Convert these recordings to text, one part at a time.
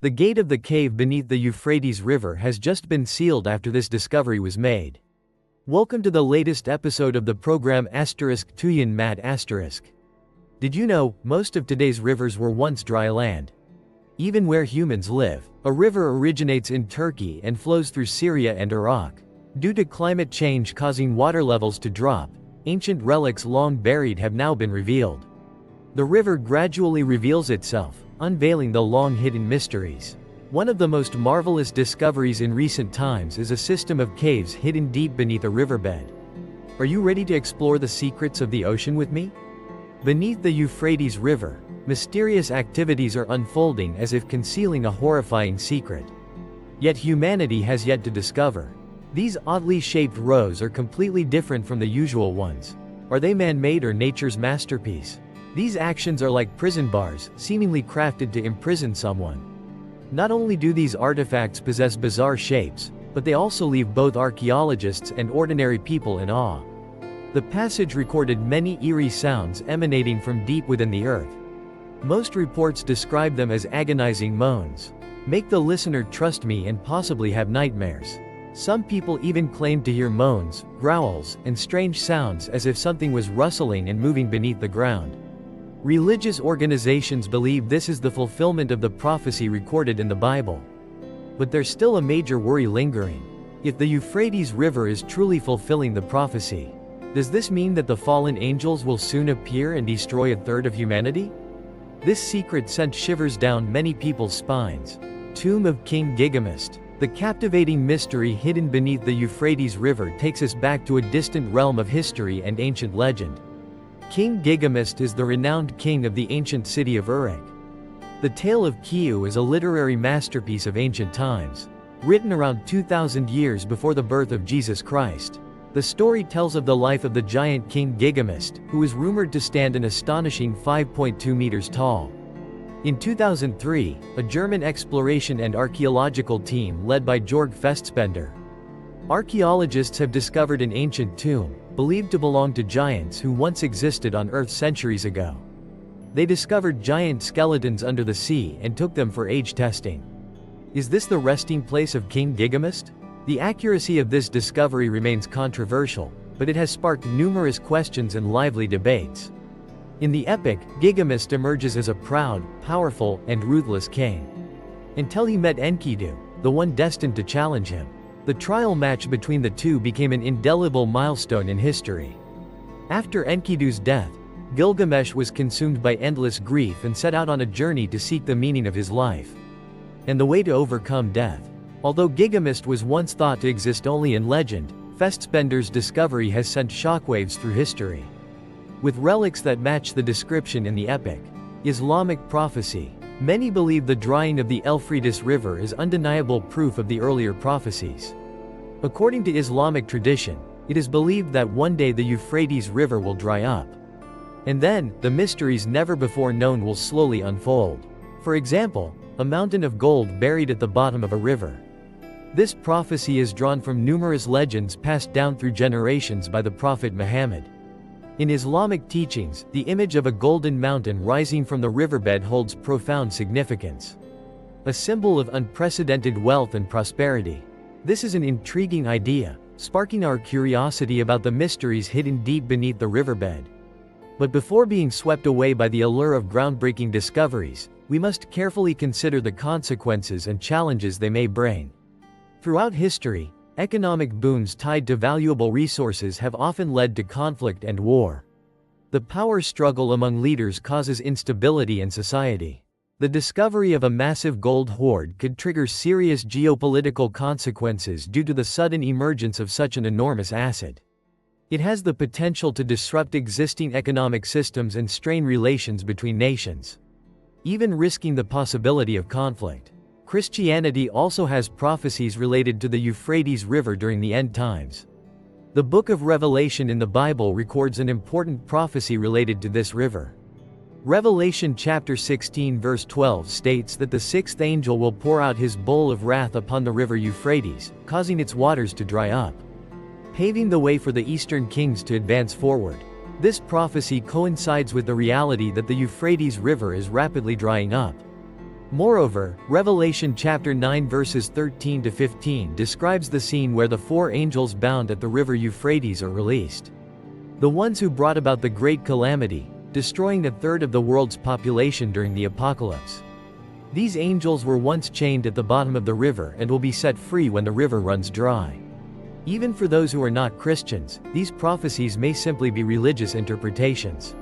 The gate of the cave beneath the Euphrates River has just been sealed after this discovery was made. Welcome to the latest episode of the program *Tuyen Mad*. Did you know, most of today's rivers were once dry land? Even where humans live, a river originates in Turkey and flows through Syria and Iraq. Due to climate change causing water levels to drop, ancient relics long buried have now been revealed. The river gradually reveals itself, unveiling the long-hidden mysteries. One of the most marvelous discoveries in recent times is a system of caves hidden deep beneath a riverbed. Are you ready to explore the secrets of the ocean with me? Beneath the Euphrates River, mysterious activities are unfolding as if concealing a horrifying secret. Yet humanity has yet to discover. These oddly shaped rows are completely different from the usual ones. Are they man-made or nature's masterpiece? These actions are like prison bars, seemingly crafted to imprison someone. Not only do these artifacts possess bizarre shapes, but they also leave both archaeologists and ordinary people in awe. The passage recorded many eerie sounds emanating from deep within the earth. Most reports describe them as agonizing moans. Make the listener trust me and possibly have nightmares. Some people even claim to hear moans, growls, and strange sounds as if something was rustling and moving beneath the ground. Religious organizations believe this is the fulfillment of the prophecy recorded in the Bible. But there's still a major worry lingering. If the Euphrates River is truly fulfilling the prophecy, does this mean that the fallen angels will soon appear and destroy a third of humanity? This secret sent shivers down many people's spines. Tomb of King Gilgamesh. The captivating mystery hidden beneath the Euphrates River takes us back to a distant realm of history and ancient legend. King Gilgamesh is the renowned king of the ancient city of Uruk. The tale of Kiu is a literary masterpiece of ancient times. Written around 2,000 years before the birth of Jesus Christ. The story tells of the life of the giant King Gilgamesh, who is rumored to stand an astonishing 5.2 meters tall. In 2003, a German exploration and archaeological team led by Georg Festspender. Archaeologists have discovered an ancient tomb, believed to belong to giants who once existed on Earth centuries ago. They discovered giant skeletons under the sea and took them for age testing. Is this the resting place of King Gilgamesh? The accuracy of this discovery remains controversial, but it has sparked numerous questions and lively debates. In the epic, Gilgamesh emerges as a proud, powerful, and ruthless king. Until he met Enkidu, the one destined to challenge him. The trial match between the two became an indelible milestone in history. After Enkidu's death, Gilgamesh was consumed by endless grief and set out on a journey to seek the meaning of his life and the way to overcome death. Although Gilgamesh was once thought to exist only in legend, Festspender's discovery has sent shockwaves through history. With relics that match the description in the epic. Islamic prophecy. Many believe the drying of the Euphrates River is undeniable proof of the earlier prophecies. According to Islamic tradition, it is believed that one day the Euphrates River will dry up. And then, the mysteries never before known will slowly unfold. For example, a mountain of gold buried at the bottom of a river. This prophecy is drawn from numerous legends passed down through generations by the Prophet Muhammad. In Islamic teachings, the image of a golden mountain rising from the riverbed holds profound significance. A symbol of unprecedented wealth and prosperity. This is an intriguing idea, sparking our curiosity about the mysteries hidden deep beneath the riverbed. But before being swept away by the allure of groundbreaking discoveries, we must carefully consider the consequences and challenges they may bring. Throughout history, economic booms tied to valuable resources have often led to conflict and war. The power struggle among leaders causes instability in society. The discovery of a massive gold hoard could trigger serious geopolitical consequences due to the sudden emergence of such an enormous asset. It has the potential to disrupt existing economic systems and strain relations between nations, even risking the possibility of conflict. Christianity also has prophecies related to the Euphrates River during the end times. The book of Revelation in the Bible records an important prophecy related to this river. Revelation chapter 16 verse 12 states that the sixth angel will pour out his bowl of wrath upon the river Euphrates, causing its waters to dry up, paving the way for the eastern kings to advance forward. This prophecy coincides with the reality that the Euphrates River is rapidly drying up. Moreover, Revelation chapter 9 verses 13 to 15 describes the scene where the four angels bound at the river Euphrates are released. The ones who brought about the great calamity, destroying a third of the world's population during the apocalypse. These angels were once chained at the bottom of the river and will be set free when the river runs dry. Even for those who are not Christians, these prophecies may simply be religious interpretations.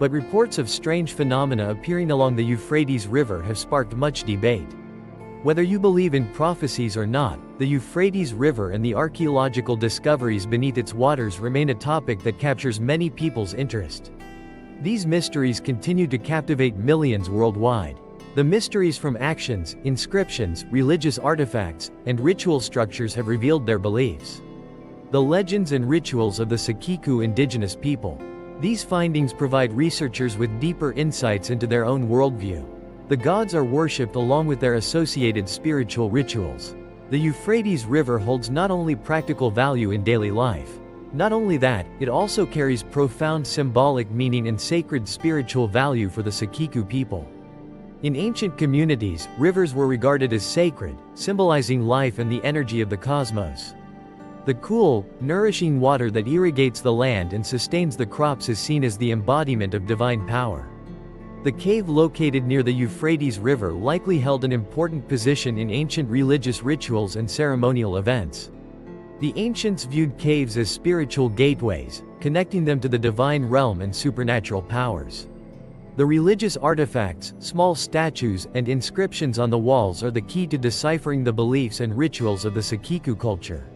But reports of strange phenomena appearing along the Euphrates River have sparked much debate. Whether you believe in prophecies or not, the Euphrates River and the archaeological discoveries beneath its waters remain a topic that captures many people's interest. These mysteries continue to captivate millions worldwide. The mysteries from actions, inscriptions, religious artifacts, and ritual structures have revealed their beliefs. The legends and rituals of the Sakiku indigenous people. These findings provide researchers with deeper insights into their own worldview. The gods are worshipped along with their associated spiritual rituals. The Euphrates River holds not only practical value in daily life. Not only that, it also carries profound symbolic meaning and sacred spiritual value for the Sakiku people. In ancient communities, rivers were regarded as sacred, symbolizing life and the energy of the cosmos. The cool, nourishing water that irrigates the land and sustains the crops is seen as the embodiment of divine power. The cave located near the Euphrates River likely held an important position in ancient religious rituals and ceremonial events. The ancients viewed caves as spiritual gateways, connecting them to the divine realm and supernatural powers. The religious artifacts, small statues, and inscriptions on the walls are the key to deciphering the beliefs and rituals of the Sakiku culture.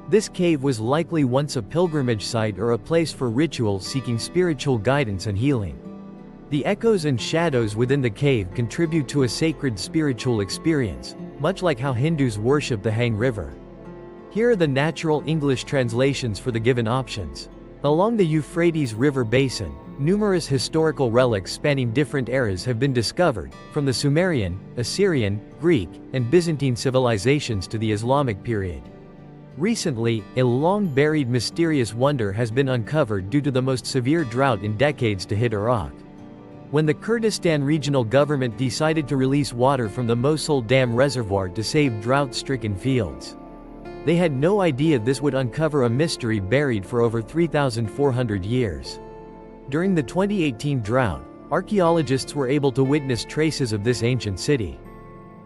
This cave was likely once a pilgrimage site or a place for rituals seeking spiritual guidance and healing. The echoes and shadows within the cave contribute to a sacred spiritual experience, much like how Hindus worship the Hang River. Here are the natural English translations for the given options. Along the Euphrates River basin, numerous historical relics spanning different eras have been discovered, from the Sumerian, Assyrian, Greek, and Byzantine civilizations to the Islamic period. Recently, a long-buried mysterious wonder has been uncovered due to the most severe drought in decades to hit Iraq. When the Kurdistan regional government decided to release water from the Mosul Dam reservoir to save drought-stricken fields. They had no idea this would uncover a mystery buried for over 3,400 years. During the 2018 drought, archaeologists were able to witness traces of this ancient city.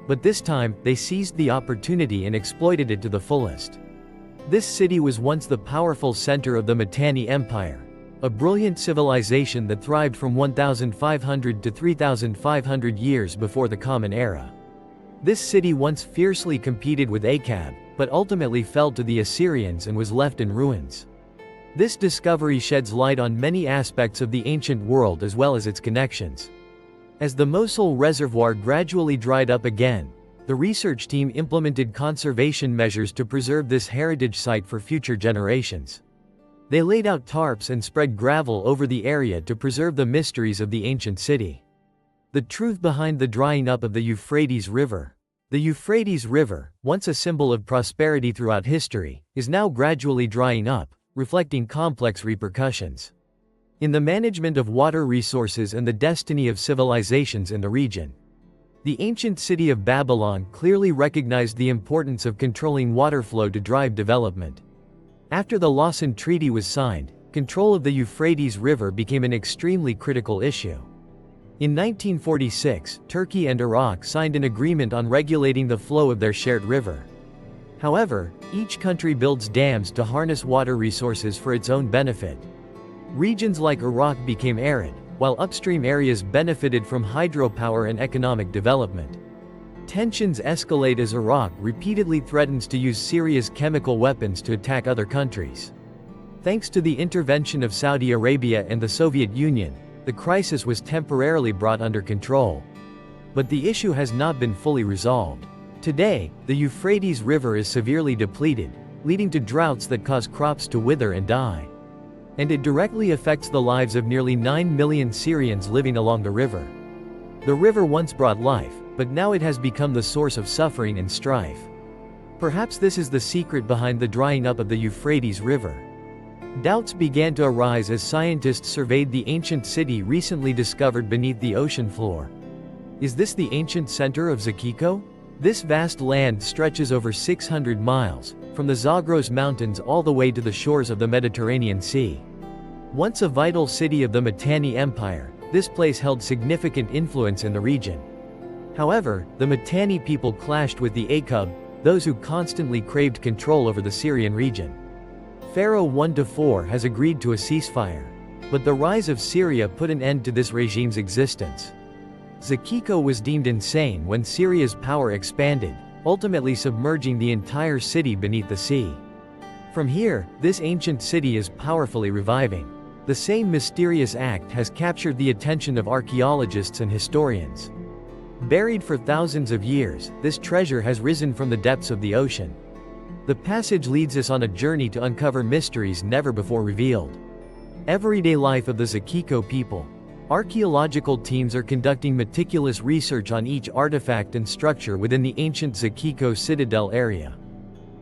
But this time, they seized the opportunity and exploited it to the fullest. This city was once the powerful center of the Mitanni Empire, a brilliant civilization that thrived from 1,500 to 3,500 years before the Common Era. This city once fiercely competed with Akkad, but ultimately fell to the Assyrians and was left in ruins. This discovery sheds light on many aspects of the ancient world as well as its connections. As the Mosul reservoir gradually dried up again, the research team implemented conservation measures to preserve this heritage site for future generations. They laid out tarps and spread gravel over the area to preserve the mysteries of the ancient city. The truth behind the drying up of the Euphrates River. The Euphrates River, once a symbol of prosperity throughout history, is now gradually drying up, reflecting complex repercussions in the management of water resources and the destiny of civilizations in the region. The ancient city of Babylon clearly recognized the importance of controlling water flow to drive development. After the Lausanne Treaty was signed, control of the Euphrates River became an extremely critical issue. In 1946, Turkey and Iraq signed an agreement on regulating the flow of their shared river. However, each country builds dams to harness water resources for its own benefit. Regions like Iraq became arid, while upstream areas benefited from hydropower and economic development. Tensions escalate as Iraq repeatedly threatens to use serious chemical weapons to attack other countries. Thanks to the intervention of Saudi Arabia and the Soviet Union, the crisis was temporarily brought under control. But the issue has not been fully resolved. Today, the Euphrates River is severely depleted, leading to droughts that cause crops to wither and die. And it directly affects the lives of nearly 9 million Syrians living along the river. The river once brought life, but now it has become the source of suffering and strife. Perhaps this is the secret behind the drying up of the Euphrates River. Doubts began to arise as scientists surveyed the ancient city recently discovered beneath the ocean floor. Is this the ancient center of Zakiko? This vast land stretches over 600 miles, from the Zagros Mountains all the way to the shores of the Mediterranean Sea. Once a vital city of the Mitanni Empire, this place held significant influence in the region. However, the Mitanni people clashed with the Aqab, those who constantly craved control over the Syrian region. Pharaoh 1-4 has agreed to a ceasefire. But the rise of Syria put an end to this regime's existence. Zakiko was deemed insane when Syria's power expanded, ultimately submerging the entire city beneath the sea. From here, this ancient city is powerfully reviving. The same mysterious act has captured the attention of archaeologists and historians. Buried for thousands of years, this treasure has risen from the depths of the ocean. The passage leads us on a journey to uncover mysteries never before revealed. Everyday life of the Zakiko people. Archaeological teams are conducting meticulous research on each artifact and structure within the ancient Zakiko citadel area.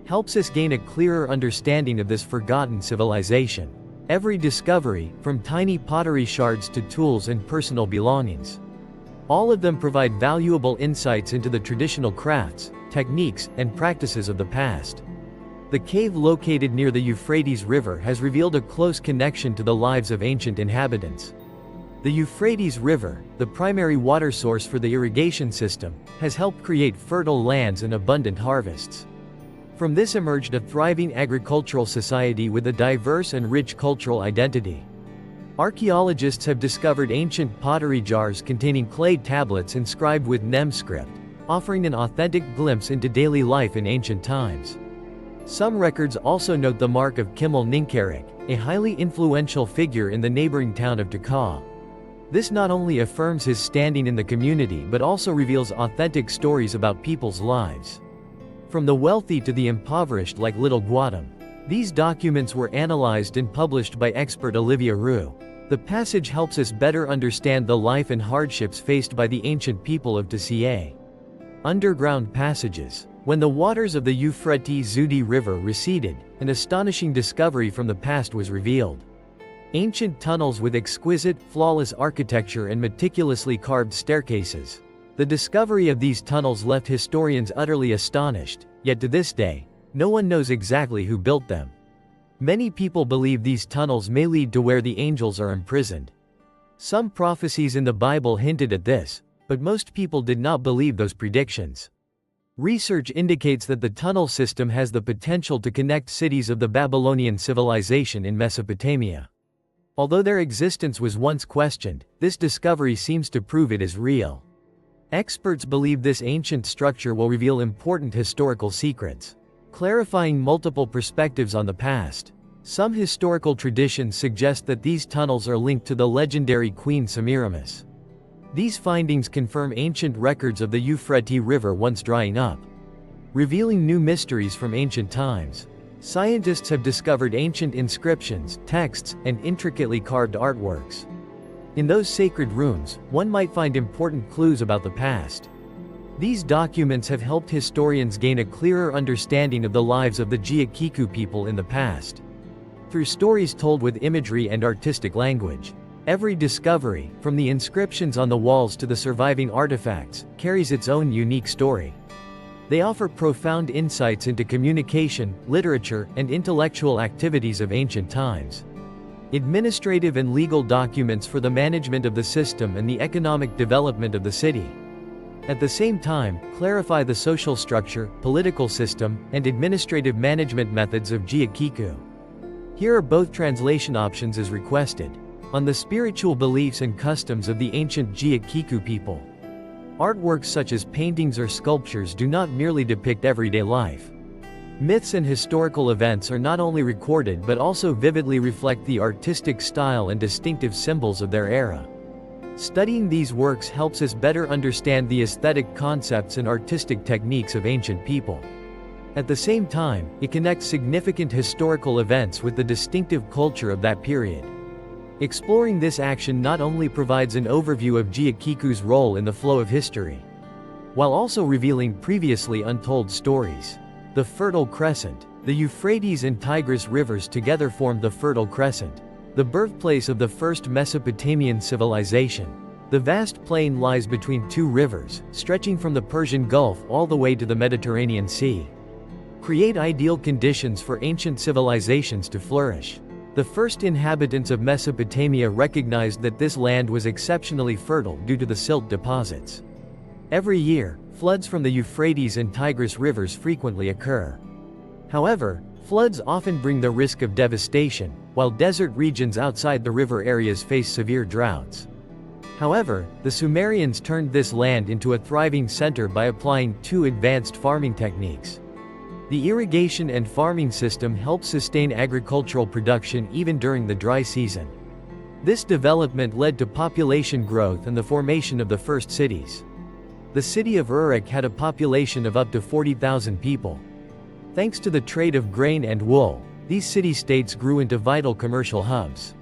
Helps us gain a clearer understanding of this forgotten civilization. Every discovery, from tiny pottery shards to tools and personal belongings. All of them provide valuable insights into the traditional crafts, techniques, and practices of the past. The cave located near the Euphrates River has revealed a close connection to the lives of ancient inhabitants. The Euphrates River, the primary water source for the irrigation system, has helped create fertile lands and abundant harvests. From this emerged a thriving agricultural society with a diverse and rich cultural identity. Archaeologists have discovered ancient pottery jars containing clay tablets inscribed with Nem script, offering an authentic glimpse into daily life in ancient times. Some records also note the mark of Kimmel Ninkarik, a highly influential figure in the neighboring town of Taka. This not only affirms his standing in the community but also reveals authentic stories about people's lives. From the wealthy to the impoverished like Little Guadam. These documents were analyzed and published by expert Olivia Roux. The passage helps us better understand the life and hardships faced by the ancient people of Tissier. Underground passages. When the waters of the Euphrates Zudi River receded, an astonishing discovery from the past was revealed. Ancient tunnels with exquisite, flawless architecture and meticulously carved staircases. The discovery of these tunnels left historians utterly astonished, yet to this day, no one knows exactly who built them. Many people believe these tunnels may lead to where the angels are imprisoned. Some prophecies in the Bible hinted at this, but most people did not believe those predictions. Research indicates that the tunnel system has the potential to connect cities of the Babylonian civilization in Mesopotamia. Although their existence was once questioned, this discovery seems to prove it is real. Experts believe this ancient structure will reveal important historical secrets, clarifying multiple perspectives on the past. Some historical traditions suggest that these tunnels are linked to the legendary Queen Semiramis. These findings confirm ancient records of the Euphrates River once drying up, revealing new mysteries from ancient times. Scientists have discovered ancient inscriptions, texts, and intricately carved artworks. In those sacred rooms, one might find important clues about the past. These documents have helped historians gain a clearer understanding of the lives of the Giakiku people in the past. Through stories told with imagery and artistic language. Every discovery, from the inscriptions on the walls to the surviving artifacts, carries its own unique story. They offer profound insights into communication, literature, and intellectual activities of ancient times. Administrative and legal documents for the management of the system and the economic development of the city. At the same time, clarify the social structure, political system, and administrative management methods of Giakiku. Here are both translation options as requested. On the spiritual beliefs and customs of the ancient Giakiku people. Artworks such as paintings or sculptures do not merely depict everyday life. Myths and historical events are not only recorded but also vividly reflect the artistic style and distinctive symbols of their era. Studying these works helps us better understand the aesthetic concepts and artistic techniques of ancient people. At the same time, it connects significant historical events with the distinctive culture of that period. Exploring this action not only provides an overview of Giakiku's role in the flow of history, while also revealing previously untold stories. The Fertile Crescent. The Euphrates and Tigris rivers together formed the Fertile Crescent, the birthplace of the first Mesopotamian civilization. The vast plain lies between two rivers, stretching from the Persian Gulf all the way to the Mediterranean Sea. Create ideal conditions for ancient civilizations to flourish. The first inhabitants of Mesopotamia recognized that this land was exceptionally fertile due to the silt deposits. Every year, floods from the Euphrates and Tigris rivers frequently occur. However, floods often bring the risk of devastation, while desert regions outside the river areas face severe droughts. However, the Sumerians turned this land into a thriving center by applying two advanced farming techniques. The irrigation and farming system helped sustain agricultural production even during the dry season. This development led to population growth and the formation of the first cities. The city of Uruk had a population of up to 40,000 people. Thanks to the trade of grain and wool, these city-states grew into vital commercial hubs.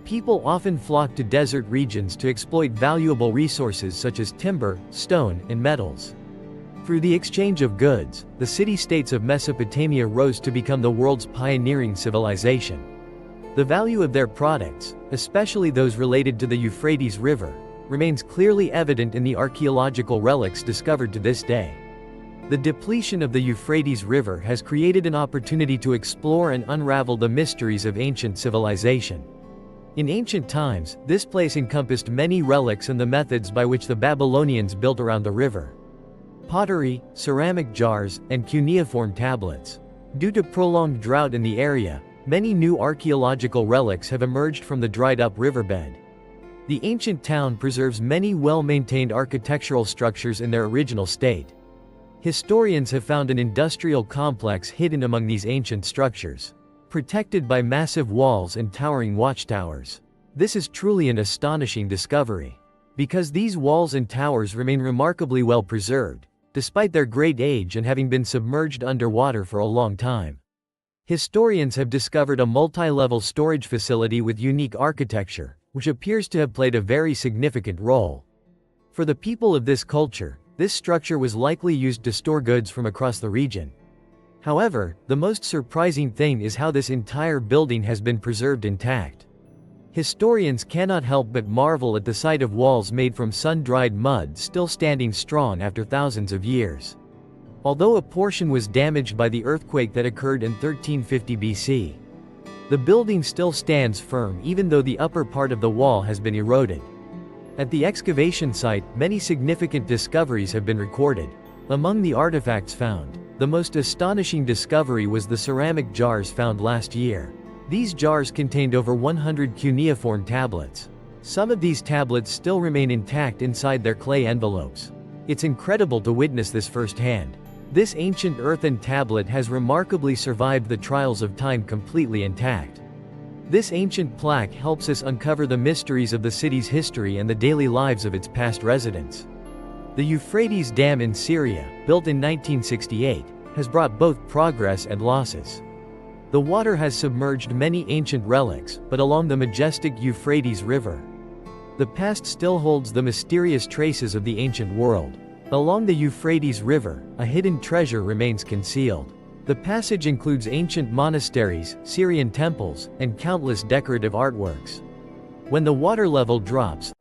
People often flocked to desert regions to exploit valuable resources such as timber, stone, and metals. Through the exchange of goods, the city-states of Mesopotamia rose to become the world's pioneering civilization. The value of their products, especially those related to the Euphrates River, remains clearly evident in the archaeological relics discovered to this day. The depletion of the Euphrates River has created an opportunity to explore and unravel the mysteries of ancient civilization. In ancient times, this place encompassed many relics and the methods by which the Babylonians built around the river. Pottery, ceramic jars, and cuneiform tablets. Due to prolonged drought in the area, many new archaeological relics have emerged from the dried-up riverbed. The ancient town preserves many well-maintained architectural structures in their original state. Historians have found an industrial complex hidden among these ancient structures, protected by massive walls and towering watchtowers. This is truly an astonishing discovery. Because these walls and towers remain remarkably well preserved, despite their great age and having been submerged underwater for a long time. Historians have discovered a multi-level storage facility with unique architecture, which appears to have played a very significant role. For the people of this culture, this structure was likely used to store goods from across the region. However, the most surprising thing is how this entire building has been preserved intact. Historians cannot help but marvel at the sight of walls made from sun-dried mud still standing strong after thousands of years. Although a portion was damaged by the earthquake that occurred in 1350 BC, the building still stands firm even though the upper part of the wall has been eroded. At the excavation site, many significant discoveries have been recorded. Among the artifacts found, the most astonishing discovery was the ceramic jars found last year. These jars contained over 100 cuneiform tablets. Some of these tablets still remain intact inside their clay envelopes. It's incredible to witness this firsthand. This ancient earthen tablet has remarkably survived the trials of time completely intact. This ancient plaque helps us uncover the mysteries of the city's history and the daily lives of its past residents. The Euphrates Dam in Syria, built in 1968, has brought both progress and losses. The water has submerged many ancient relics, but along the majestic Euphrates River, the past still holds the mysterious traces of the ancient world. Along the Euphrates River, a hidden treasure remains concealed. The passage includes ancient monasteries, Syrian temples, and countless decorative artworks. When the water level drops,